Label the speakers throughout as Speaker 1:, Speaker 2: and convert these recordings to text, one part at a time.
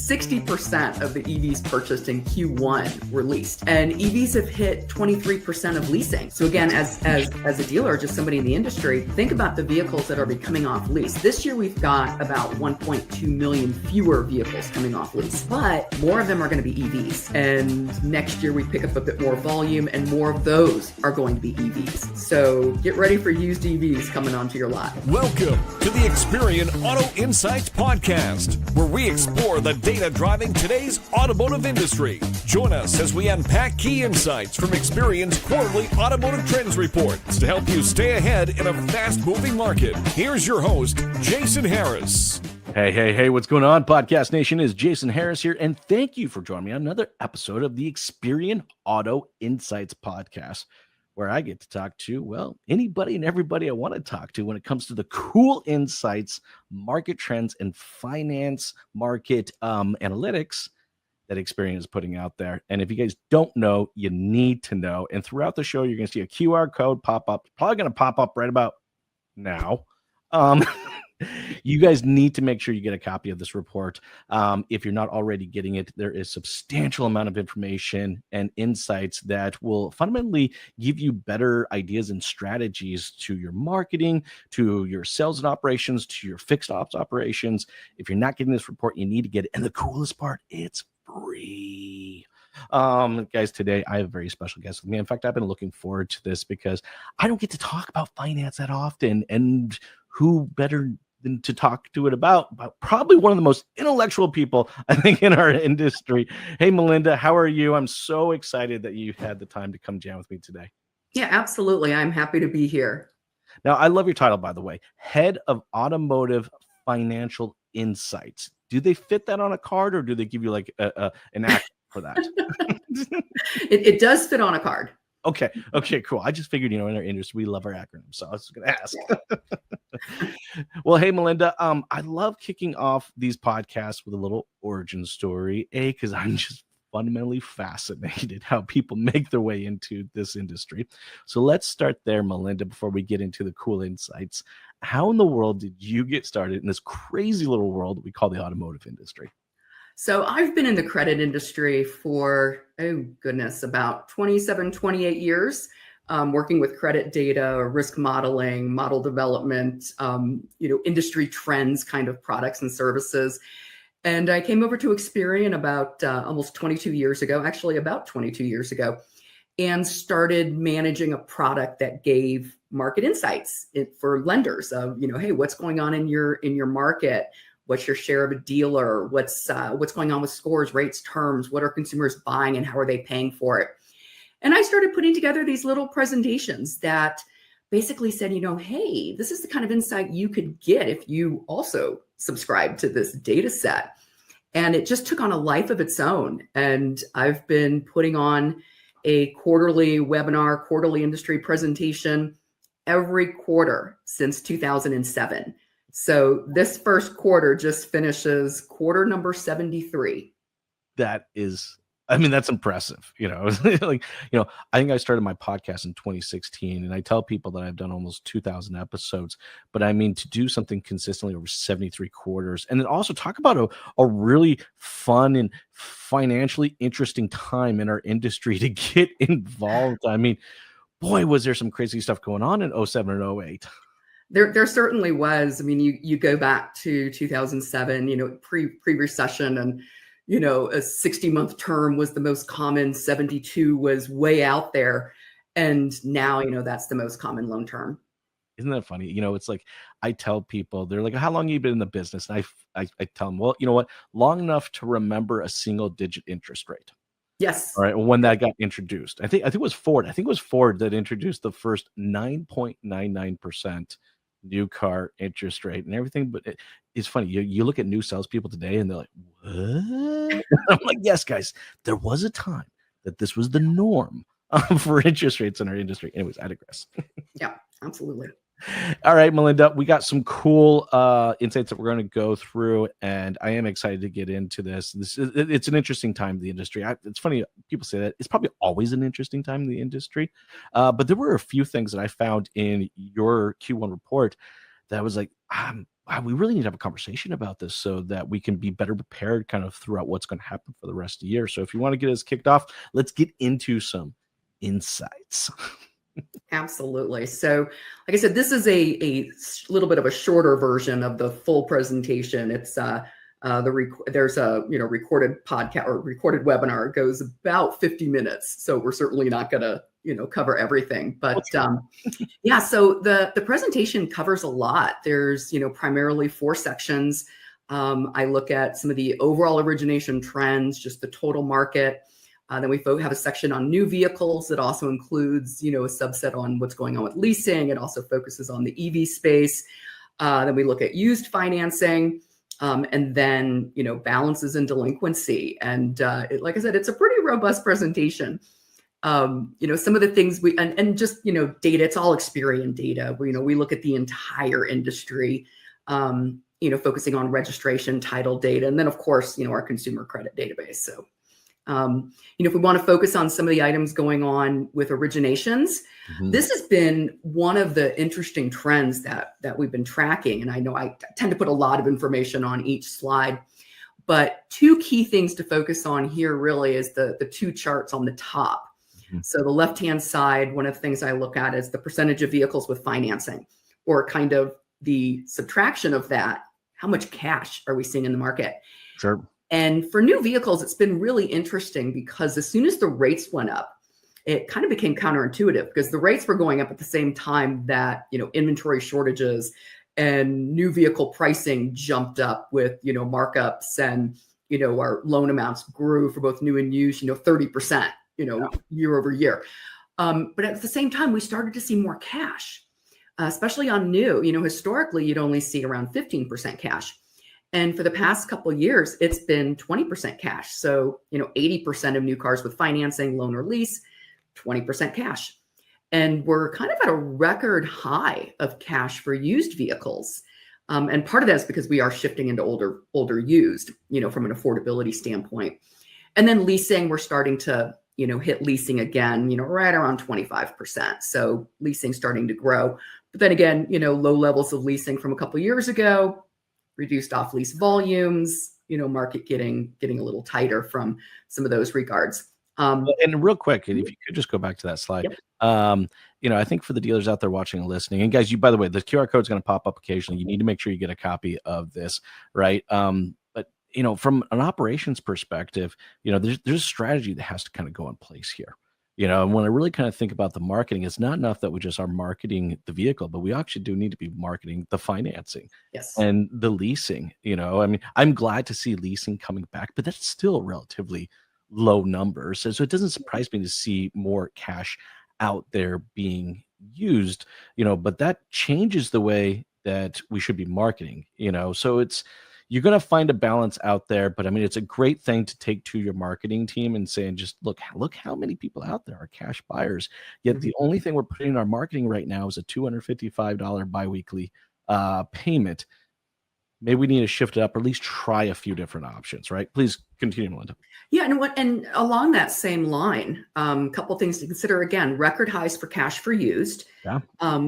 Speaker 1: 60% of the EVs purchased in Q1 were leased, and EVs have hit 23% of leasing. So again, as a dealer, just somebody in the industry, think about the vehicles that are coming off lease. This year, we've got about 1.2 million fewer vehicles coming off lease, but more of them are going to be EVs. And next year, we pick up a bit more volume, and more of those are going to be EVs. So get ready for used EVs coming onto your lot.
Speaker 2: Welcome to the Experian Auto Insights podcast, where we explore the data driving today's automotive industry. Join us as we unpack key insights from Experian's quarterly automotive trends reports to help you stay ahead in a fast-moving market. Here's your host, Jason Harris.
Speaker 3: Hey, what's going on, Podcast Nation? Is Jason Harris here, and thank you for joining me on another episode of the Experian Auto Insights podcast, where I get to talk to, well, anybody and everybody I want to talk to when it comes to the cool insights, market trends, and finance market analytics that Experian is putting out there. And if you guys don't know, you need to know. And throughout the show, you're going to see a QR code pop up, probably going to pop up right about now. You guys need to make sure you get a copy of this report. If you're not already getting it, there is substantial amount of information and insights that will fundamentally give you better ideas and strategies to your marketing, to your sales and operations, to your fixed ops operations. If you're not getting this report, you need to get it. And the coolest part, it's free. Guys, today I have a very special guest with me. In fact, I've been looking forward to this because I don't get to talk about finance that often, and who better than to talk to it about probably one of the most intellectual people, I think, in our industry. Hey, Melinda, how are you? I'm so excited that you had the time to come jam with me today.
Speaker 1: Yeah, absolutely. I'm happy to be here.
Speaker 3: Now, I love your title, by the way, Head of Automotive Financial Insights. Do they fit that on a card, or do they give you like an acronym for that?
Speaker 1: It does fit on a card.
Speaker 3: Okay, cool. I just figured, in our industry, we love our acronyms, so I was going to ask. Well, hey, Melinda, I love kicking off these podcasts with a little origin story, because I'm just fundamentally fascinated how people make their way into this industry. So let's start there, Melinda, before we get into the cool insights. How in the world did you get started in this crazy little world that we call the automotive industry?
Speaker 1: So I've been in the credit industry for, about 27, 28 years, working with credit data, risk modeling, model development, industry trends kind of products and services. And I came over to Experian about almost 22 years ago, and started managing a product that gave market insights for lenders of, hey, what's going on in your market? What's your share of a dealer? What's going on with scores, rates, terms? What are consumers buying and how are they paying for it? And I started putting together these little presentations that basically said, hey, this is the kind of insight you could get if you also subscribe to this data set. And it just took on a life of its own. And I've been putting on a quarterly webinar, quarterly industry presentation every quarter since 2007. So this first quarter just finishes quarter number 73.
Speaker 3: That's impressive. I think I started my podcast in 2016, and I tell people that I've done almost 2,000 episodes, but to do something consistently over 73 quarters, and then also talk about a really fun and financially interesting time in our industry to get involved. Boy, was there some crazy stuff going on in 07 and 08.
Speaker 1: There certainly was. You go back to 2007, pre-recession, and, a 60-month term was the most common. 72 was way out there. And now, that's the most common loan term.
Speaker 3: Isn't that funny? It's like, I tell people, they're like, how long have you been in the business? And I tell them, well, you know what? Long enough to remember a single digit interest rate.
Speaker 1: Yes.
Speaker 3: All right. When that got introduced, I think it was Ford. I think it was Ford that introduced the first 9.99% new car interest rate and everything. But it's funny. You look at new salespeople today and they're like, what? I'm like, yes, guys, there was a time that this was the norm for interest rates in our industry. Anyways, I digress.
Speaker 1: Yeah, absolutely.
Speaker 3: All right, Melinda, we got some cool insights that we're going to go through, and I am excited to get into this. It's an interesting time in the industry. It's funny, people say that. It's probably always an interesting time in the industry, but there were a few things that I found in your Q1 report that I was like, wow, we really need to have a conversation about this so that we can be better prepared kind of throughout what's going to happen for the rest of the year. So if you want to get us kicked off, let's get into some insights.
Speaker 1: Absolutely. So, like I said, this is a little bit of a shorter version of the full presentation. It's there's a recorded podcast or recorded webinar. It goes about 50 minutes, so we're certainly not going to cover everything. But yeah, so the presentation covers a lot. There's primarily 4 sections. I look at some of the overall origination trends, just the total market. Then we have a section on new vehicles that also includes, a subset on what's going on with leasing. It also focuses on the EV space. Then we look at used financing, and then, balances and delinquency. And like I said, it's a pretty robust presentation. Some of the things and just, data, it's all Experian data. We look at the entire industry, focusing on registration, title data, and then of course, our consumer credit database. So, if we want to focus on some of the items going on with originations, this has been one of the interesting trends that we've been tracking. And I know I tend to put a lot of information on each slide, but 2 key things to focus on here really is the 2 charts on the top. So the left-hand side, one of the things I look at is the percentage of vehicles with financing, or kind of the subtraction of that. How much cash are we seeing in the market?
Speaker 3: Sure.
Speaker 1: And for new vehicles, it's been really interesting because as soon as the rates went up, it kind of became counterintuitive because the rates were going up at the same time that, inventory shortages and new vehicle pricing jumped up with, markups, and, our loan amounts grew for both new and used, 30%, year over year. But at the same time, we started to see more cash, especially on new. Historically, you'd only see around 15% cash. And for the past couple of years, it's been 20% cash. So, 80% of new cars with financing, loan or lease, 20% cash. And we're kind of at a record high of cash for used vehicles. And part of that is because we are shifting into older used, from an affordability standpoint. And then leasing, we're starting to, hit leasing again, right around 25%. So leasing starting to grow. But then again, low levels of leasing from a couple of years ago, reduced off-lease volumes, market getting a little tighter from some of those regards.
Speaker 3: And real quick, if you could just go back to that slide. Yep. I think for the dealers out there watching and listening, and guys, by the way, the QR code is going to pop up occasionally. You need to make sure you get a copy of this, right? But from an operations perspective, there's a strategy that has to kind of go in place here. And when I really kind of think about the marketing, it's not enough that we just are marketing the vehicle, but we actually do need to be marketing the financing, and the leasing. I'm glad to see leasing coming back, but that's still relatively low numbers. So it doesn't surprise me to see more cash out there being used, but that changes the way that we should be marketing, so you're going to find a balance out there, but it's a great thing to take to your marketing team and saying, just look how many people out there are cash buyers. Yet the only thing we're putting in our marketing right now is a $255 biweekly payment. Maybe we need to shift it up, or at least try a few different options, right? Please continue, Melinda.
Speaker 1: Yeah, and along that same line, a couple things to consider. Again, record highs for cash for used.
Speaker 3: Yeah.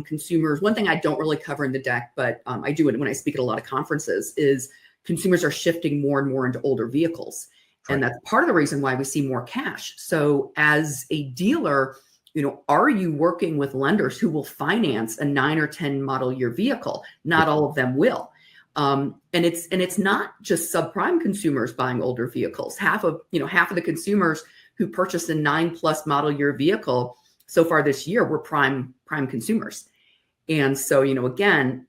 Speaker 1: Consumers. One thing I don't really cover in the deck, but I do it when I speak at a lot of conferences, is consumers are shifting more and more into older vehicles. Right. And that's part of the reason why we see more cash. So as a dealer, are you working with lenders who will finance a 9 or 10 model year vehicle? Not all of them will. And it's not just subprime consumers buying older vehicles. Half of the consumers who purchased a 9+ model year vehicle so far this year were prime consumers. And so, again,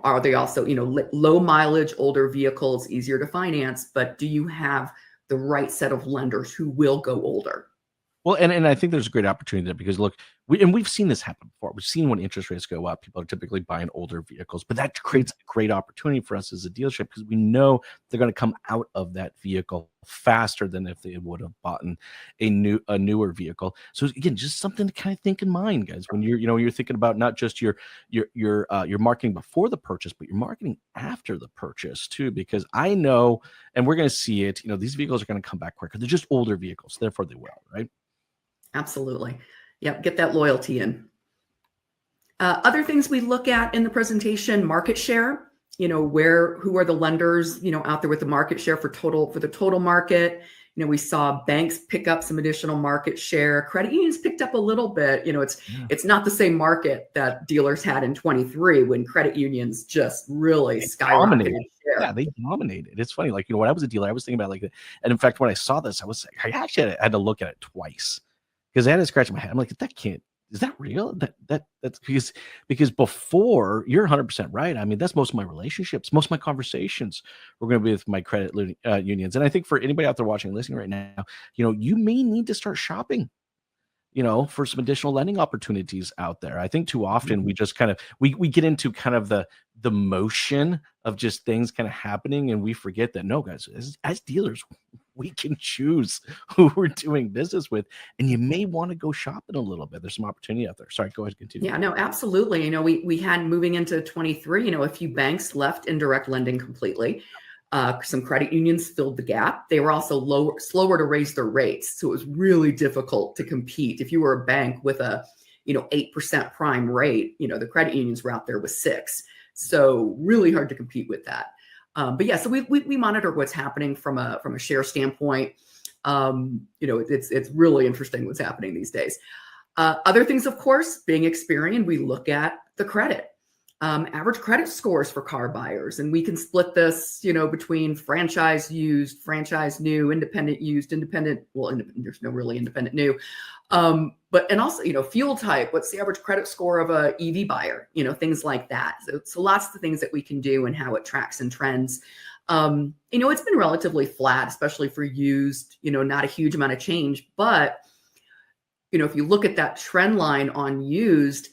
Speaker 1: are they also, low mileage, older vehicles, easier to finance, but do you have the right set of lenders who will go older?
Speaker 3: Well, and I think there's a great opportunity there because look, we've seen this happen before. We've seen when interest rates go up, people are typically buying older vehicles, but that creates a great opportunity for us as a dealership because we know they're going to come out of that vehicle faster than if they would have bought a newer vehicle. So again, just something to kind of think in mind, guys, when you're thinking about not just your marketing before the purchase, but your marketing after the purchase too, because I know, and we're going to see it, these vehicles are going to come back quicker. They're just older vehicles, therefore they will, right?
Speaker 1: Absolutely. Yep. Get that loyalty in. Other things we look at in the presentation, market share. who are the lenders, out there with the market share for the total market. We saw banks pick up some additional market share. Credit unions picked up a little bit. It's not the same market that dealers had in 23 when credit unions just really skyrocketed share.
Speaker 3: Yeah, they dominated. It's funny. Like, when I was a dealer, I was thinking about like, and in fact, when I saw this, I actually had to look at it twice because I had to scratch my head. I'm like, is that real? That's because before, you're 100% right. I mean, that's most of my relationships, most of my conversations were going to be with my credit unions. And I think for anybody out there watching and listening right now, you may need to start shopping, for some additional lending opportunities out there. I think too often we just kind of, we get into kind of the motion of just things kind of happening. And we forget that, no, guys, as dealers, we can choose who we're doing business with, and you may want to go shopping a little bit. There's some opportunity out there. Sorry, go ahead, continue.
Speaker 1: Yeah, no, absolutely. We had, moving into 23, a few banks left indirect lending completely. Some credit unions filled the gap. They were also slower to raise their rates. So it was really difficult to compete. If you were a bank with a, 8% prime rate, the credit unions were out there with 6%. So really hard to compete with that. But yeah, so we monitor what's happening from a share standpoint. It's really interesting what's happening these days. Other things, of course, being Experian, we look at the credit. Average credit scores for car buyers. And we can split this, between franchise used, franchise new, independent used, there's no really independent new. And also, fuel type, what's the average credit score of a EV buyer, things like that. So lots of things that we can do and how it tracks and trends. It's been relatively flat, especially for used, not a huge amount of change. But, if you look at that trend line on used,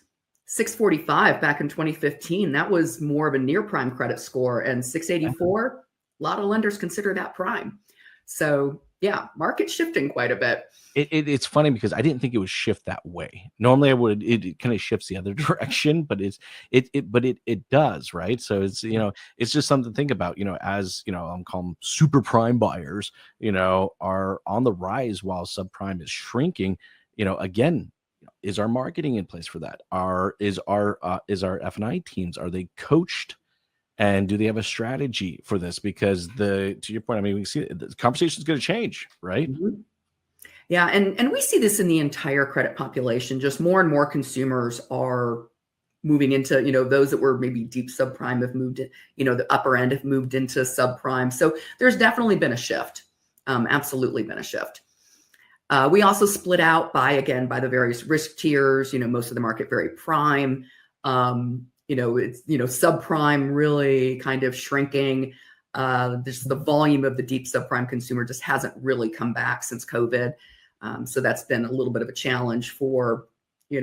Speaker 1: 645 back in 2015, that was more of a near prime credit score, and 684, a lot of lenders consider that prime. So yeah, market shifting quite a bit.
Speaker 3: It's funny because I didn't think it would shift that way. Normally it kind of shifts the other direction, but it does, right? So it's, it's just something to think about, as, I'm calling them super prime buyers, are on the rise while subprime is shrinking, again, is our marketing in place for that? Is our F&I teams, are they coached, and do they have a strategy for this? Because to your point, I mean, we see the conversation is going to change, right?
Speaker 1: Mm-hmm. Yeah, and we see this in the entire credit population. Just more and more consumers are moving into, those that were maybe deep subprime have moved in, the upper end have moved into subprime. So there's definitely been a shift. Absolutely been a shift. We also split out by the various risk tiers, most of the market very prime, it's, subprime really kind of shrinking. Just the volume of the deep subprime consumer just hasn't really come back since COVID. So that's been a little bit of a challenge for,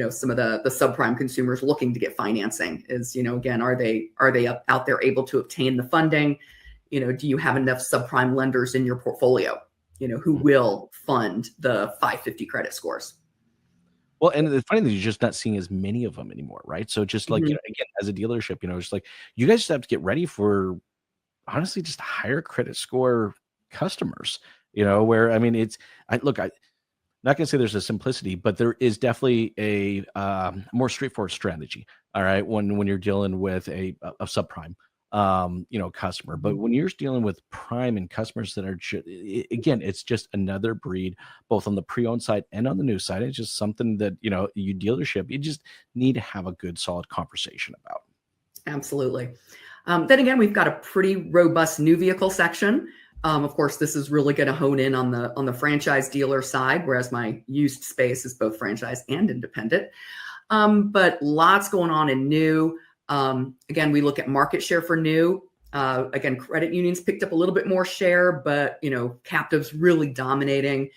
Speaker 1: some of the subprime consumers looking to get financing is, again, are they out there able to obtain the funding? Do you have enough subprime lenders in your portfolio? Who will fund the 550 credit scores.
Speaker 3: Well, and the funny thing is you're just not seeing as many of them anymore, right? So just like,
Speaker 1: Mm-hmm.
Speaker 3: Again, as a dealership, it's like, you guys just have to get ready for, honestly, just higher credit score customers, where, I mean, I'm not going to say there's a simplicity, but there is definitely a more straightforward strategy. All right. When you're dealing with a subprime, customer, but when you're dealing with prime and customers that are, again, it's just another breed, both on the pre-owned side and on the new side. It's just something that, you dealership, you just need to have a good, solid conversation about.
Speaker 1: Absolutely. Then again, we've got a pretty robust new vehicle section. Of course, this is really going to hone in on the franchise dealer side, whereas my used space is both franchise and independent. But lots going on in new. Again, we look at market share for new. Again, credit unions picked up a little bit more share, but, captives really dominating.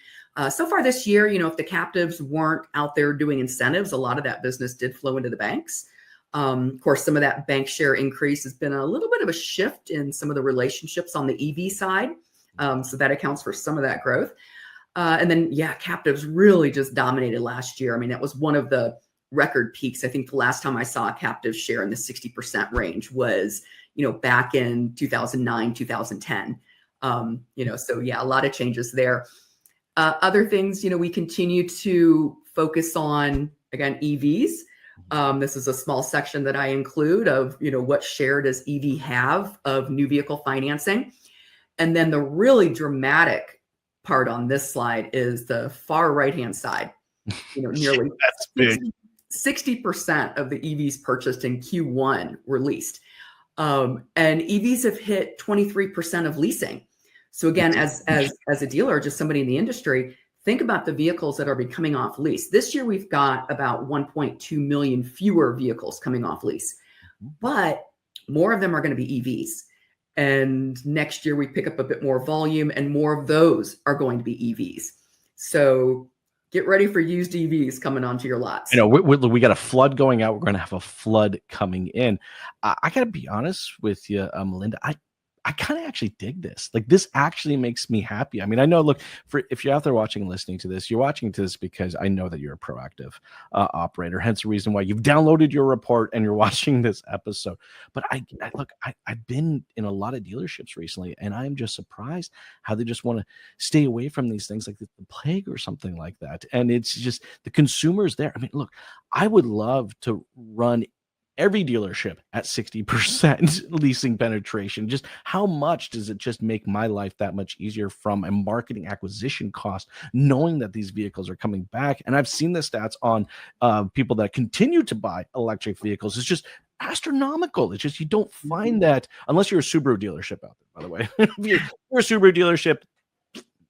Speaker 1: So far this year, if the captives weren't out there doing incentives, a lot of that business did flow into the banks. Of course, some of that bank share increase has been a little bit of a shift in some of the relationships on the EV side. So that accounts for some of that growth. And then, captives really just dominated last year. I mean, that was one of the record peaks. I think the last time I saw a captive share in the 60% range was, back in 2009, 2010. So a lot of changes there. Other things, we continue to focus on, again, EVs. This is a small section that I include of, what share does EV have of new vehicle financing? And then the really dramatic part on this slide is the far right-hand side. Nearly
Speaker 3: That's big.
Speaker 1: 60% of the EVs purchased in Q1 were leased. And EVs have hit 23% of leasing. So again, as a dealer, just somebody in the industry, think about the vehicles that are coming off lease. This year, we've got about 1.2 million fewer vehicles coming off lease, but more of them are going to be EVs. And next year, we pick up a bit more volume, and more of those are going to be EVs. So get ready for used EVs coming onto your lots.
Speaker 3: We got a flood going out. We're going to have a flood coming in. I got to be honest with you, Melinda. I kind of actually dig this. Like, this actually makes me happy. I mean, I know, look, if you're out there watching and listening to this, you're watching to this because I know that you're a proactive operator, hence the reason why you've downloaded your report and you're watching this episode. But I've been in a lot of dealerships recently, and I'm just surprised how they just want to stay away from these things like the plague or something like that. And it's just the consumers there. I mean, look, I would love to run every dealership at 60% leasing penetration. Just how much does it just make my life that much easier from a marketing acquisition cost, knowing that these vehicles are coming back? And I've seen the stats on people that continue to buy electric vehicles. It's just astronomical. It's just, you don't find that unless you're a Subaru dealership out there, by the way. If you're a Subaru dealership,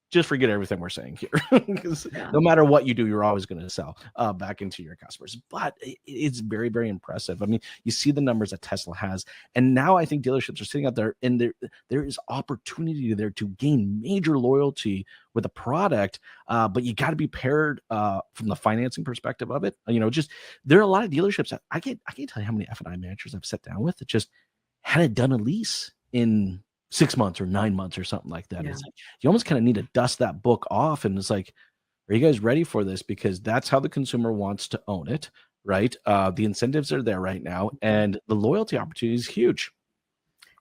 Speaker 3: just forget everything we're saying here, because no matter what you do, you're always going to sell back into your customers. But it's very, very impressive. I mean, you see the numbers that Tesla has, and now I think dealerships are sitting out there, and there is opportunity there to gain major loyalty with a product. But you got to be paired from the financing perspective of it. Just there are a lot of dealerships that I can't tell you how many F&I managers I've sat down with that just hadn't done a lease in 6 months or 9 months or something like that. Yeah. It's like, you almost kind of need to dust that book off. And it's like, are you guys ready for this? Because that's how the consumer wants to own it, right? The incentives are there right now, and the loyalty opportunity is huge.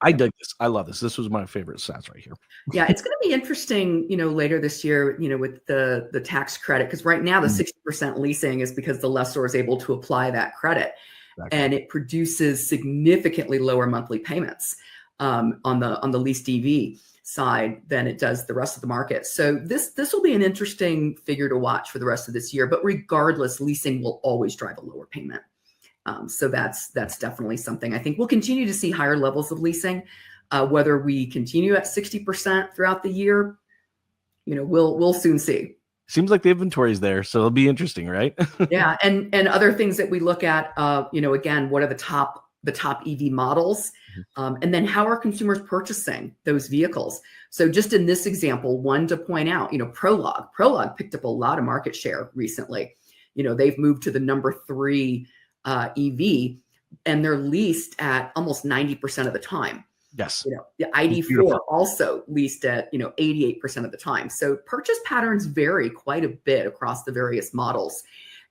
Speaker 3: I dig this. I love this. This was my favorite stats right here.
Speaker 1: Yeah, it's going to be interesting, later this year, with the tax credit, because right now the 60% leasing is because the lessor is able to apply that credit. Exactly. And it produces significantly lower monthly payments on the leased EV side than it does the rest of the market. So this will be an interesting figure to watch for the rest of this year. But regardless, leasing will always drive a lower payment. So that's definitely something. I think we'll continue to see higher levels of leasing, whether we continue at 60% throughout the year. We'll soon see.
Speaker 3: Seems like the inventory is there, so it'll be interesting, right?
Speaker 1: Yeah, and other things that we look at, again, what are the top EV models, and then how are consumers purchasing those vehicles? So just in this example, one to point out, Prologue picked up a lot of market share recently. They've moved to the number 3 EV, and they're leased at almost 90% of the time.
Speaker 3: Yes.
Speaker 1: The ID4 also leased at 88% of the time. So purchase patterns vary quite a bit across the various models.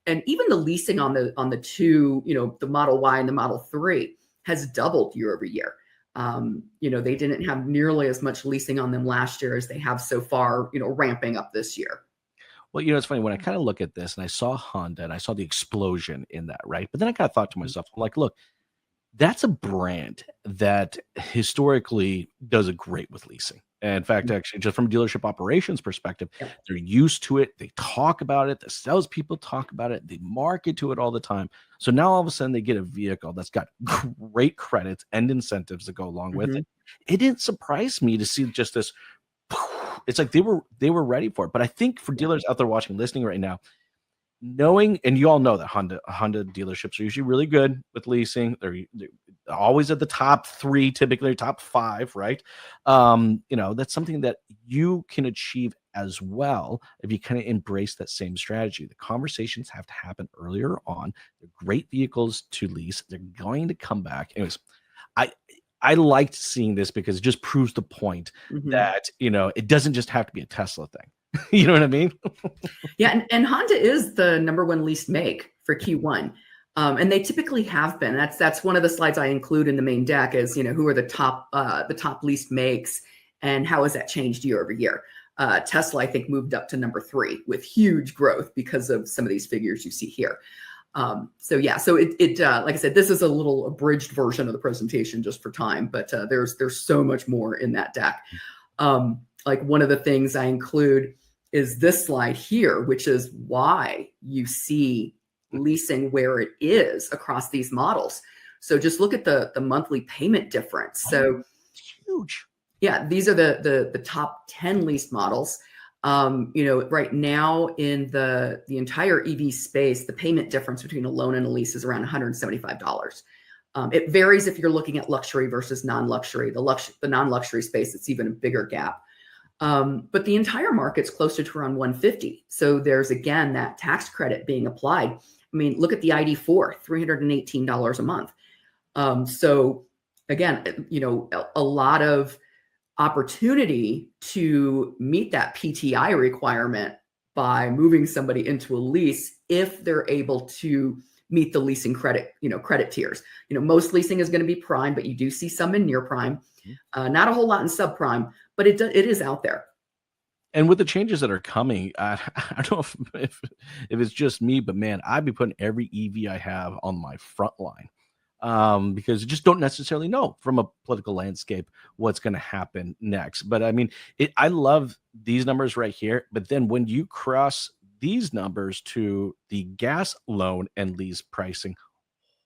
Speaker 1: And even the leasing on the two, the Model Y and the Model 3 has doubled year over year. They didn't have nearly as much leasing on them last year as they have so far, ramping up this year.
Speaker 3: Well, it's funny when I kind of look at this and I saw Honda and I saw the explosion in that, right? But then I kind of thought to myself, I'm like, look, that's a brand that historically does a great with leasing. And in fact, actually, just from a dealership operations perspective, they're used to it. They talk about it. The salespeople talk about it. They market to it all the time. So now all of a sudden they get a vehicle that's got great credits and incentives that go along with it. It didn't surprise me to see just this. It's like they were ready for it. But I think for dealers out there watching, listening right now, knowing, and you all know that Honda dealerships are usually really good with leasing. They're always at the top 3, typically top 5, right? That's something that you can achieve as well if you kind of embrace that same strategy. The conversations have to happen earlier on. They're great vehicles to lease. They're going to come back. Anyways, I liked seeing this because it just proves the point that, it doesn't just have to be a Tesla thing. You know what I mean?
Speaker 1: Yeah. And Honda is the number 1 leased make for Q1. And they typically have been. That's one of the slides I include in the main deck is, who are the top leased makes and how has that changed year over year? Tesla, I think, moved up to number 3 with huge growth because of some of these figures you see here. So like I said, this is a little abridged version of the presentation just for time, but there's so much more in that deck. Like one of the things I include is this slide here, which is why you see leasing where it is across these models. So just look at the monthly payment difference. So
Speaker 3: it's huge.
Speaker 1: Yeah, these are the top 10 lease models. Right now in the entire EV space, the payment difference between a loan and a lease is around $175. It varies if you're looking at luxury versus non-luxury. The non-luxury space, it's even a bigger gap. But the entire market's closer to around $150. So there's, again, that tax credit being applied. I mean, look at the ID4, $318 a month. So again, a lot of opportunity to meet that PTI requirement by moving somebody into a lease if they're able to meet the leasing credit tiers. Most leasing is going to be prime, but you do see some in near prime, not a whole lot in subprime, but it is out there.
Speaker 3: And with the changes that are coming, I don't know if it's just me, but man, I'd be putting every EV I have on my front line. Because you just don't necessarily know from a political landscape what's going to happen next. But I mean, I love these numbers right here. But then when you cross these numbers to the gas loan and lease pricing,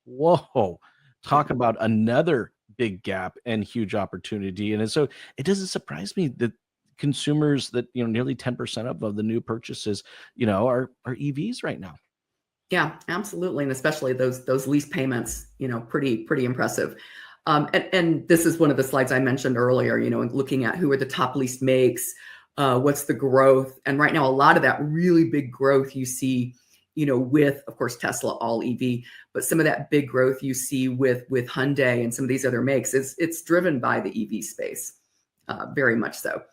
Speaker 3: whoa, talk about another big gap and huge opportunity. And so it doesn't surprise me that consumers that, nearly 10% of the new purchases, are EVs right now.
Speaker 1: Yeah, absolutely. And especially those lease payments, pretty impressive. And this is one of the slides I mentioned earlier, looking at who are the top lease makes, what's the growth. And right now, a lot of that really big growth you see, with, of course, Tesla, all EV, but some of that big growth you see with Hyundai and some of these other makes, it's driven by the EV space, very much so.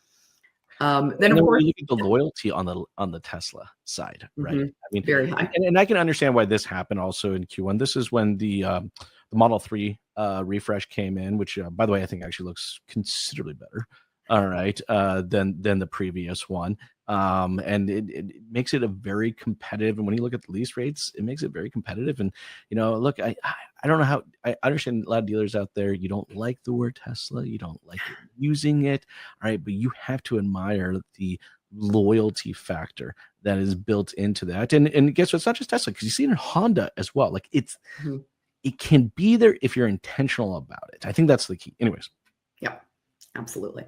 Speaker 3: Then of course, you look at the loyalty on the Tesla side, right?
Speaker 1: Mm-hmm.
Speaker 3: I mean,
Speaker 1: very high.
Speaker 3: And I can understand why this happened also in Q1. This is when the Model 3 refresh came in, which, by the way, I think actually looks considerably better. All right, than the previous one, and it makes it a very competitive. And when you look at the lease rates, it makes it very competitive. And look, I don't know how. I understand a lot of dealers out there. You don't like the word Tesla, you don't like using it, all right, but you have to admire the loyalty factor that is built into that. And guess what? It's not just Tesla, because you see it in Honda as well. Like it can be there if you're intentional about it. I think that's the key. Anyways.
Speaker 1: Yeah, absolutely.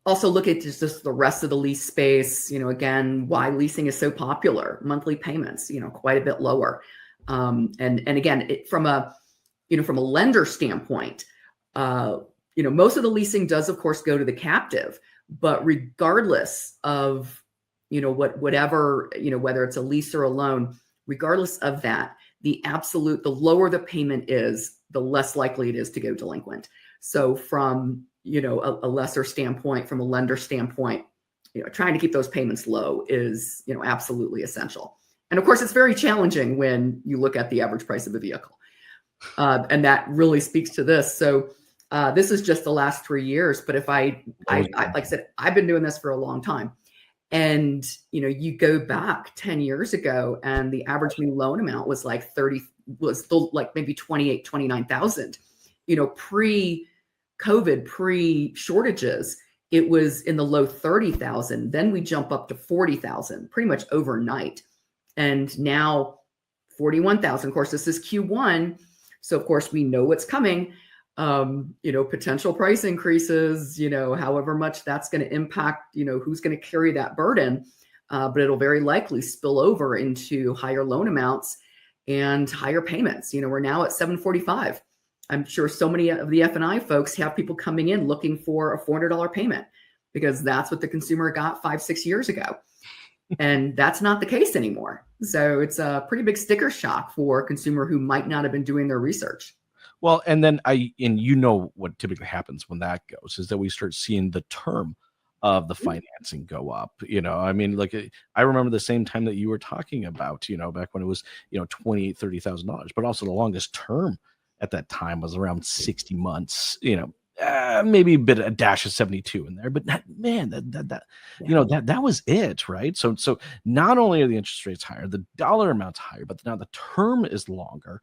Speaker 1: Also look at just the rest of the lease space, again, why leasing is so popular. Monthly payments, quite a bit lower. And again, from a lender standpoint, most of the leasing does, of course, go to the captive, but regardless of, whatever, whether it's a lease or a loan, regardless of that, the lower the payment is, the less likely it is to go delinquent. So from a lesser standpoint, from a lender standpoint, trying to keep those payments low is, absolutely essential. And of course, it's very challenging when you look at the average price of a vehicle. And that really speaks to this. So this is just the last 3 years. But if I like I said, I've been doing this for a long time. And, you go back 10 years ago and the average new loan amount was like maybe 28, 29,000, pre-COVID, pre-shortages, it was in the low 30,000. Then we jump up to 40,000 pretty much overnight. And now 41,000. Of course, this is Q1. So of course we know what's coming. Potential price increases, however much that's going to impact, who's going to carry that burden. But it'll very likely spill over into higher loan amounts and higher payments. We're now at 745. I'm sure so many of the F&I folks have people coming in looking for a $400 payment because that's what the consumer got 5-6 years ago. And that's not the case anymore. So it's a pretty big sticker shock for a consumer who might not have been doing their research.
Speaker 3: Well, and then what typically happens when that goes is that we start seeing the term of the financing go up. I mean, like I remember the same time that you were talking about, back when it was, $28,000, $30,000, but also the longest term at that time was around 60 months, maybe a dash of 72 in there, but man, that was it, right? So not only are the interest rates higher, the dollar amount's higher, but now the term is longer.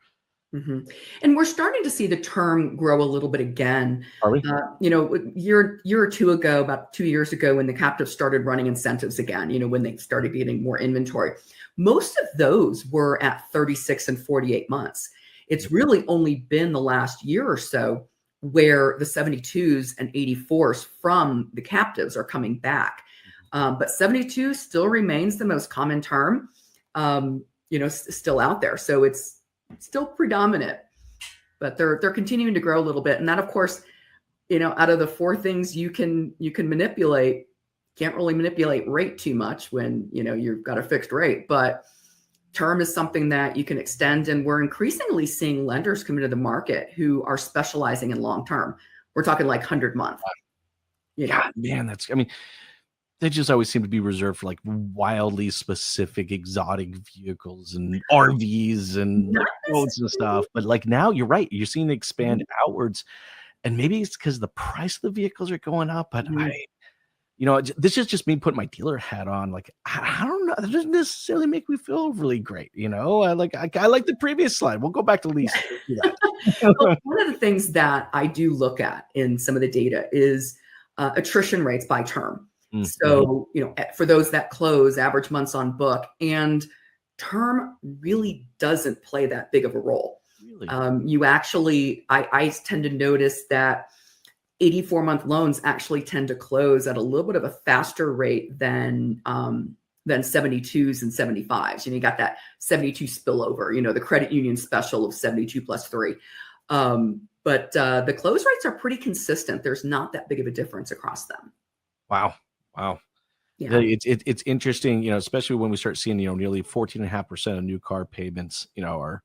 Speaker 1: Mm-hmm. And we're starting to see the term grow a little bit again.
Speaker 3: Are we?
Speaker 1: Year or two ago, about 2 years ago, when the captives started running incentives again, when they started getting more inventory, most of those were at 36 and 48 months. It's really only been the last year or so where the 72s and 84s from the captives are coming back. But 72 still remains the most common term, still out there. So it's still predominant, but they're continuing to grow a little bit. And that, of course, out of the four things you can manipulate, can't really manipulate rate too much when, you've got a fixed rate, but term is something that you can extend. And we're increasingly seeing lenders come into the market who are specializing in long-term. We're talking like 100-month.
Speaker 3: God, man, they just always seem to be reserved for like wildly specific exotic vehicles and RVs and boats and stuff. But like now you're right. You're seeing it expand outwards, and maybe it's because the price of the vehicles are going up. But this is just me putting my dealer hat on. Like, I don't know. That doesn't necessarily make me feel really great. I like the previous slide. We'll go back to leasing.
Speaker 1: Well, one of the things that I do look at in some of the data is attrition rates by term. So, for those that close, average months on book, and term really doesn't play that big of a role. Really? You actually, I tend to notice that 84-month loans actually tend to close at a little bit of a faster rate than 72s and 75s. You got that 72 spillover, the credit union special of 72 plus 3. But the close rates are pretty consistent. There's not that big of a difference across them.
Speaker 3: Wow. Yeah. It's interesting, especially when we start seeing, nearly 14.5% of new car payments, are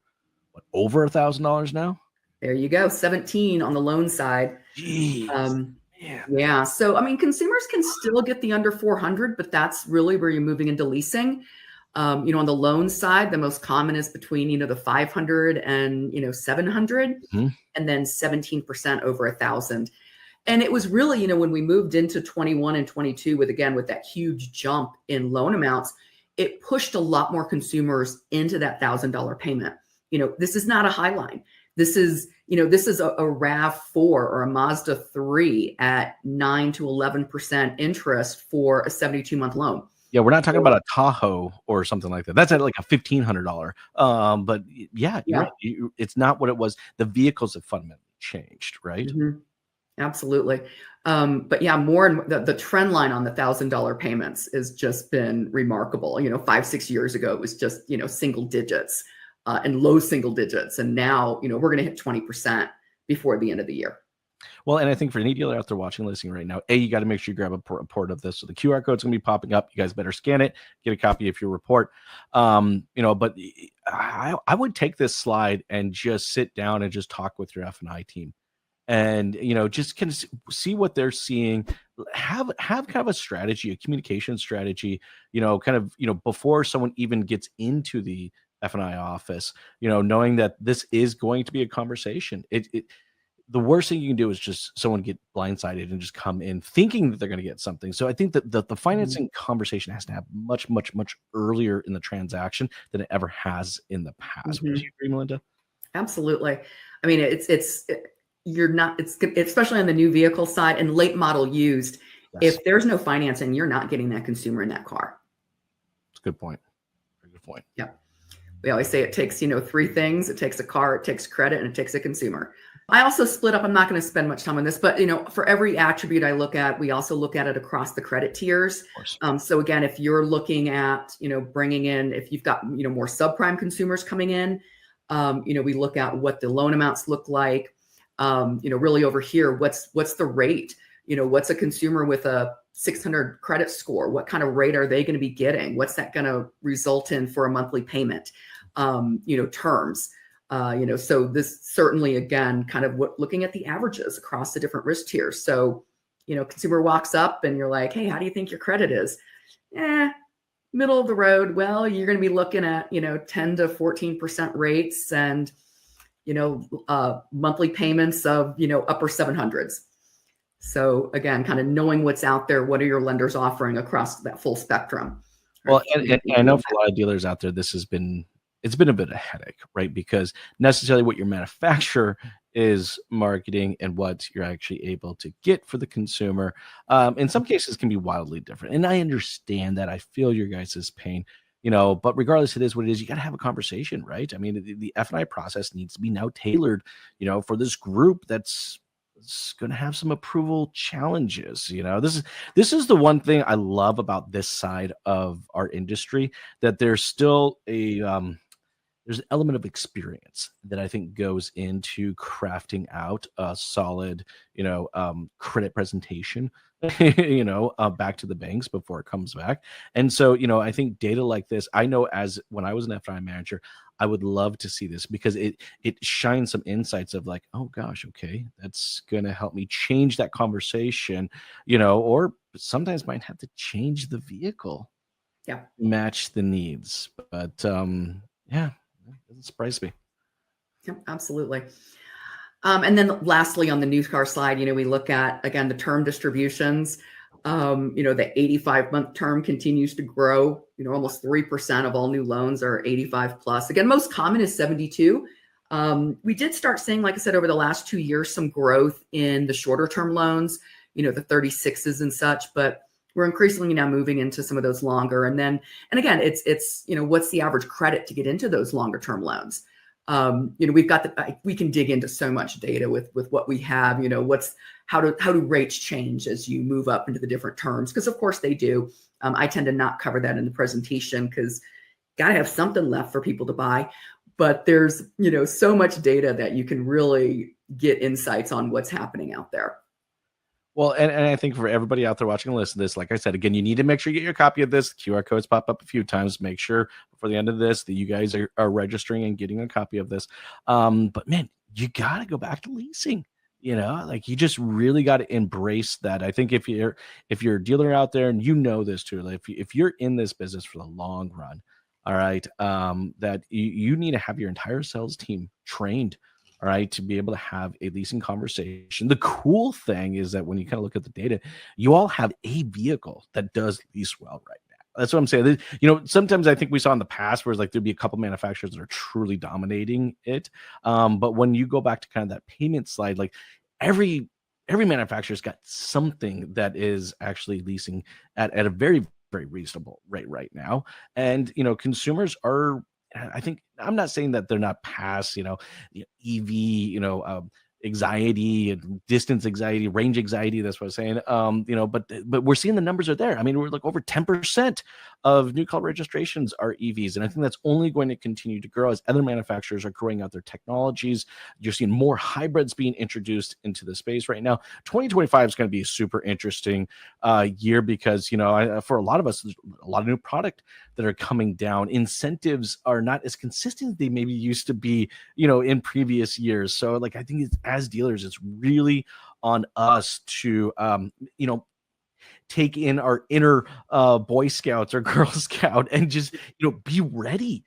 Speaker 3: over $1,000 now.
Speaker 1: There you go. 17 on the loan side.
Speaker 3: Jeez.
Speaker 1: Yeah. So, consumers can still get the under 400, but that's really where you're moving into leasing. On the loan side, the most common is between, the 500 and, 700, and then 17% over 1,000. And it was really, when we moved into 21 and 22 with that huge jump in loan amounts, it pushed a lot more consumers into that $1,000 payment. This is not a Highline. This is a RAV4 or a Mazda 3 at 9 to 11% interest for a 72-month loan.
Speaker 3: Yeah, we're not talking about a Tahoe or something like that. That's at like a $1,500. But you're right. It's not what it was. The vehicles have fundamentally changed, right?
Speaker 1: Mm-hmm. Absolutely. But more and the trend line on the $1,000 payments has just been remarkable. 5-6 years ago, it was just, single digits and low single digits. And now, we're going to hit 20% before the end of the year.
Speaker 3: Well, and I think for any dealer out there watching, listening right now, you got to make sure you grab a report of this. So the QR code's going to be popping up. You guys better scan it, get a copy of your report. But I would take this slide and just sit down and just talk with your F&I team. And, just kind of see what they're seeing, have kind of a strategy, a communication strategy, before someone even gets into the F&I office, knowing that this is going to be a conversation. The worst thing you can do is just someone get blindsided and just come in thinking that they're going to get something. So I think that the financing conversation has to happen much, much, much earlier in the transaction than it ever has in the past. Would you agree, Melinda?
Speaker 1: Absolutely. It's especially on the new vehicle side and late model used. Yes. If there's no financing, you're not getting that consumer in that car.
Speaker 3: That's a good point. Very good point.
Speaker 1: Yeah. We always say it takes, 3 things. It takes a car, it takes credit, and it takes a consumer. I also split up. I'm not going to spend much time on this, but, for every attribute I look at, we also look at it across the credit tiers. So again, if you're looking at, bringing in, if you've got, more subprime consumers coming in, we look at what the loan amounts look like. Really over here, what's the rate? What's a consumer with a 600 credit score? What kind of rate are they going to be getting? What's that going to result in for a monthly payment? Terms. So this certainly, again, kind of looking at the averages across the different risk tiers. So, consumer walks up and you're like, hey, how do you think your credit is? Middle of the road. Well, you're going to be looking at, 10 to 14% rates and, monthly payments of, upper 700s. So again, kind of knowing what's out there, what are your lenders offering across that full spectrum?
Speaker 3: Well, and I know for a lot of dealers out there, it's been a bit of a headache, right? Because necessarily what your manufacturer is marketing and what you're actually able to get for the consumer, in some cases can be wildly different. And I understand that. I feel your guys' pain, but regardless, it is what it is. You got to have a conversation, right? I mean, the F&I process needs to be now tailored, for this group that's going to have some approval challenges. This is the one thing I love about this side of our industry, that there's still there's an element of experience that I think goes into crafting out a solid, credit presentation, back to the banks before it comes back. And so, I think data like this, I know as when I was an F&I manager, I would love to see this because it shines some insights of like, oh gosh, okay, that's going to help me change that conversation, or sometimes might have to change the vehicle, match the needs. But yeah, it doesn't surprise me.
Speaker 1: Yep, absolutely. And then lastly, on the new car side, we look at, again, the term distributions. The 85-month term continues to grow. Almost 3% of all new loans are 85 plus. Again, most common is 72. We did start seeing, like I said, over the last 2 years, some growth in the shorter term loans, the 36s and such, but we're increasingly now moving into some of those longer. And again, it's what's the average credit to get into those longer term loans? We've got we can dig into so much data with what we have, how do rates change as you move up into the different terms? Because of course they do. I tend to not cover that in the presentation because got to have something left for people to buy. But there's, so much data that you can really get insights on what's happening out there.
Speaker 3: Well, and I think for everybody out there watching and listening to this, like I said, again, you need to make sure you get your copy of this. QR codes pop up a few times. Make sure before the end of this that you guys are registering and getting a copy of this. But man, you got to go back to leasing. Like you just really got to embrace that. I think if you're a dealer out there, and this too, like if you're in this business for the long run, all right, that you need to have your entire sales team trained. All right, to be able to have a leasing conversation. The cool thing is that when you kind of look at the data, you all have a vehicle that does lease well right now. That's what I'm saying. Sometimes I think we saw in the past where it's like there'd be a couple manufacturers that are truly dominating it. But when you go back to kind of that payment slide, like every manufacturer's got something that is actually leasing at a very, very reasonable rate right now. And, consumers are, I think, I'm not saying that they're not past, EV, anxiety and distance anxiety, range anxiety. That's what I'm saying. But we're seeing the numbers are there. I mean, we're like over 10% of new car registrations are EVs. And I think that's only going to continue to grow as other manufacturers are growing out their technologies. You're seeing more hybrids being introduced into the space right now. 2025 is going to be a super interesting year because, for a lot of us, there's a lot of new product that are coming down. Incentives are not as consistent as they maybe used to be, in previous years. So like, I think as dealers, it's really on us to, take in our inner Boy Scouts or Girl Scout and just, be ready,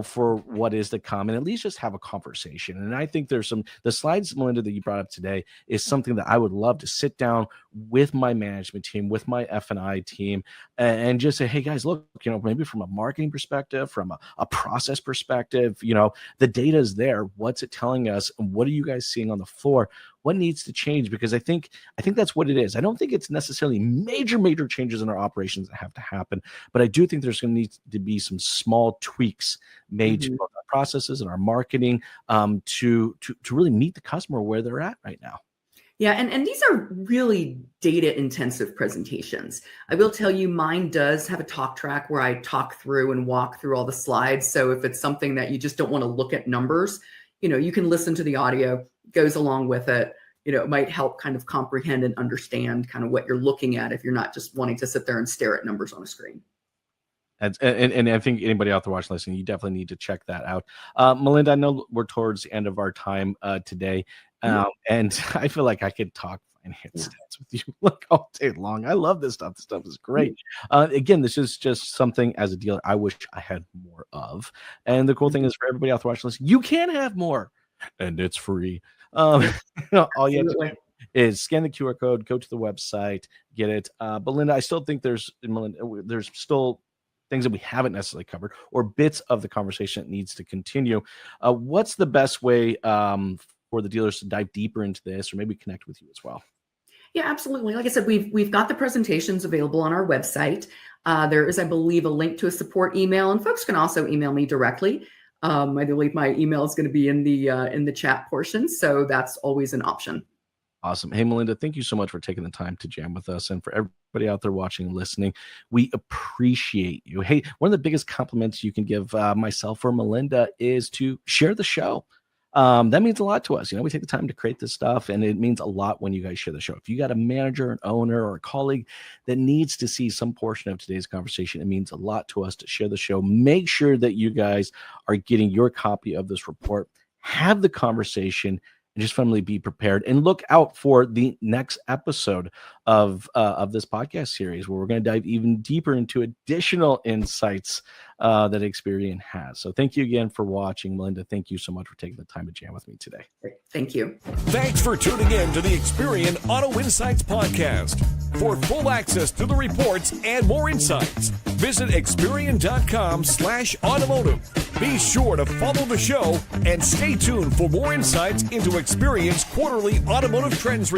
Speaker 3: for what is to come, and at least just have a conversation. And I think there's the slides, Melinda, that you brought up today is something that I would love to sit down with my management team, with my F&I team, and just say, hey guys, look, maybe from a marketing perspective, from a process perspective, the data is there. What's it telling us? And what are you guys seeing on the floor? What needs to change? Because I think that's what it is. I don't think it's necessarily major changes in our operations that have to happen, but I do think there's going to need to be some small tweaks made to both our processes and our marketing to really meet the customer where they're at right now.
Speaker 1: Yeah, and these are really data intensive presentations. I will tell you, mine does have a talk track where I talk through and walk through all the slides. So if it's something that you just don't want to look at numbers, you can listen to the audio, goes along with it. It might help kind of comprehend and understand kind of what you're looking at if you're not just wanting to sit there and stare at numbers on a screen.
Speaker 3: And I think anybody out there watching, listening, you definitely need to check that out. Melinda, I know we're towards the end of our time today, and I feel like I could talk finance stats with you like all day long. I love this stuff. This stuff is great. Again, this is just something as a dealer I wish I had more of. And the cool thing is for everybody out there watching, listening, you can have more, and it's free. All you have to do is scan the QR code, go to the website, get it. But Linda, I still think there's still things that we haven't necessarily covered or bits of the conversation that needs to continue. What's the best way for the dealers to dive deeper into this, or maybe connect with you as well?
Speaker 1: Yeah, absolutely. Like I said, we've got the presentations available on our website. There is, I believe, a link to a support email, and folks can also email me directly. I believe my email is going to be in the chat portion, so that's always an option.
Speaker 3: Awesome. Hey, Melinda, thank you so much for taking the time to jam with us. And for everybody out there watching and listening, we appreciate you. Hey, one of the biggest compliments you can give myself or Melinda is to share the show. That means a lot to us. We take the time to create this stuff, and it means a lot when you guys share the show. If you got a manager, an owner, or a colleague that needs to see some portion of today's conversation, it means a lot to us to share the show. Make sure that you guys are getting your copy of this report. Have the conversation and just fundamentally be prepared, and look out for the next episode of this podcast series, where we're going to dive even deeper into additional insights that Experian has. So thank you again for watching. Melinda, thank you so much for taking the time to jam with me today.
Speaker 1: Great. Thank you.
Speaker 2: Thanks for tuning in to the Experian Auto Insights podcast. For full access to the reports and more insights, visit Experian.com/automotive. Be sure to follow the show and stay tuned for more insights into Experian's quarterly automotive trends report.